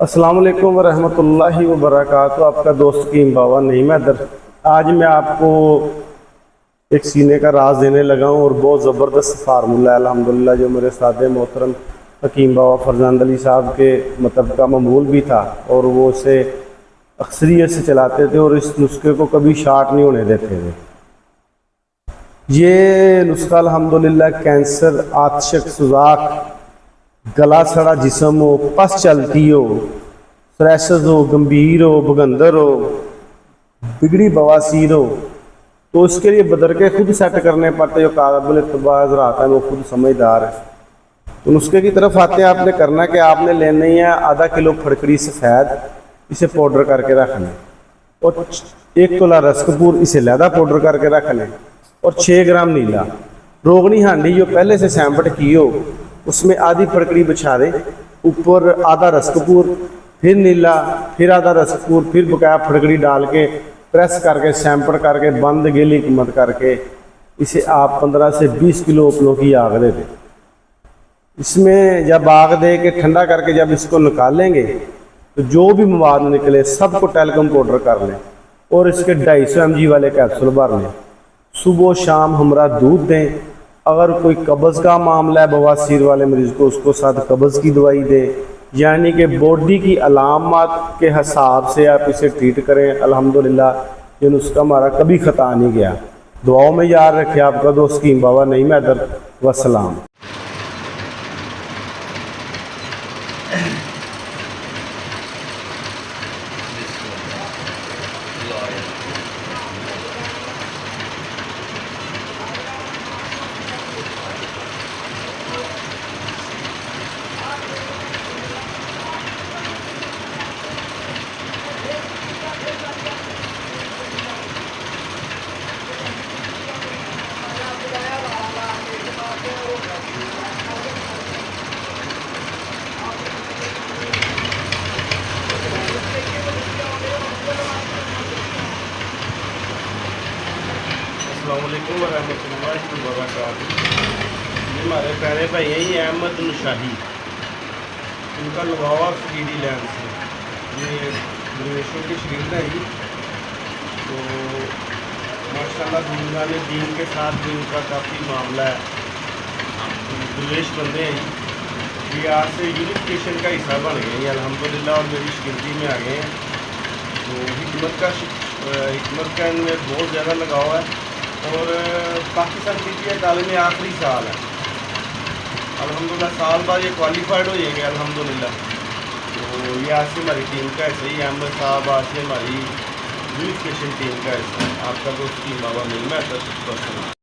السلام علیکم ورحمۃ اللہ وبرکاتہ۔ آپ کا دوست حکیم بابا نعیم حیدر۔ آج میں آپ کو ایک سینے کا راز دینے لگا ہوں، اور بہت زبردست فارمولہ ہے الحمدللہ، جو میرے ساتھ محترم حکیم بابا فرزند علی صاحب کے مطلب کا معمول بھی تھا، اور وہ اسے اکثریت سے چلاتے تھے، اور اس نسخے کو کبھی شارٹ نہیں ہونے دیتے تھے۔ یہ نسخہ الحمدللہ کینسر، آتشک، سوزاک، گلا سڑا جسم ہو، پس چلتی ہو، سریسز ہو، گمبھیر ہو، بگندر ہو، بگڑی بواسیر ہو، تو اس کے لیے بدر کے خود سیٹ کرنے پڑتے، جو قابل اتباع حضرات ہیں وہ خود سمجھدار ہے۔ تو نسخے کی طرف آتے ہیں۔ آپ نے کرنا کہ آپ نے لینی ہے آدھا کلو پھڑکڑی سفید، اسے پاؤڈر کر کے رکھ لیں، اور 1 تولہ رس کپور، اسے علیحدہ پاؤڈر کر کے رکھ لیں، اور 6 گرام نیلا۔ روغنی ہانڈی جو پہلے سے سیمپٹ کی ہو، اس میں آدھی پھڑکڑی بچھا دیں، اوپر آدھا رس کپور، پھر نیلا، پھر آدھا رس کپور، پھر بقایا پھڑکڑی ڈال کے پریس کر کے سیمپٹ کر کے بند گیلی حکمت کر کے اسے آپ 15 سے 20 کلو اپلوں کی آگ دے دیں۔ اس میں جب آگ دے کے ٹھنڈا کر کے جب اس کو نکالیں گے تو جو بھی مواد نکلے سب کو ٹیلکم پاؤڈر کر لیں، اور اس کے 250 mg والے کیپسول بھر لیں۔ صبح و شام ہمراہ دودھ دیں۔ اگر کوئی قبض کا معاملہ ہے بواسیر والے مریض کو، اس کو ساتھ قبض کی دوائی دیں، یعنی کہ باڈی کی علامات کے حساب سے آپ اسے ٹریٹ کریں۔ الحمدللہ یہ نسخہ ہمارا کبھی خطا نہیں گیا۔ دعاؤں میں یاد رکھے آپ کا دوست حکیم بابا نعیم حیدر۔ وسلام۔ السلام علیکم ورحمۃ اللہ وبرکاتہ۔ یہ ہمارے پیارے بھائی ہیں، یہ احمد نشاہی، ان کا لگاوا فریڈی لینڈ سے، یہ درویشوں کی شریر ہے جی۔ تو ماشاءاللہ دنیا میں دین کے ساتھ بھی ان کا کافی معاملہ ہے، درویش بندے ہیں جی۔ یہ آج سے یونیفیکیشن کا حصہ بن گئے ہیں الحمدللہ، اور میری شکلتی میں آ گئے ہیں۔ تو حکمت کا ان میں بہت زیادہ لگاؤ ہے، اور پاکستان کی تعلیم آخری سال ہے الحمدللہ، سال بعد یہ کوالیفائڈ ہو جائیں گے الحمدللہ۔ تو یہ آج سے ہماری ٹیم کا حصہ ہی، احمد صاحب آج سے ہماری یونیفیکیشن ٹیم کا حصہ ہے۔ آپ کا دوست حکیم بابا نعیم حیدر۔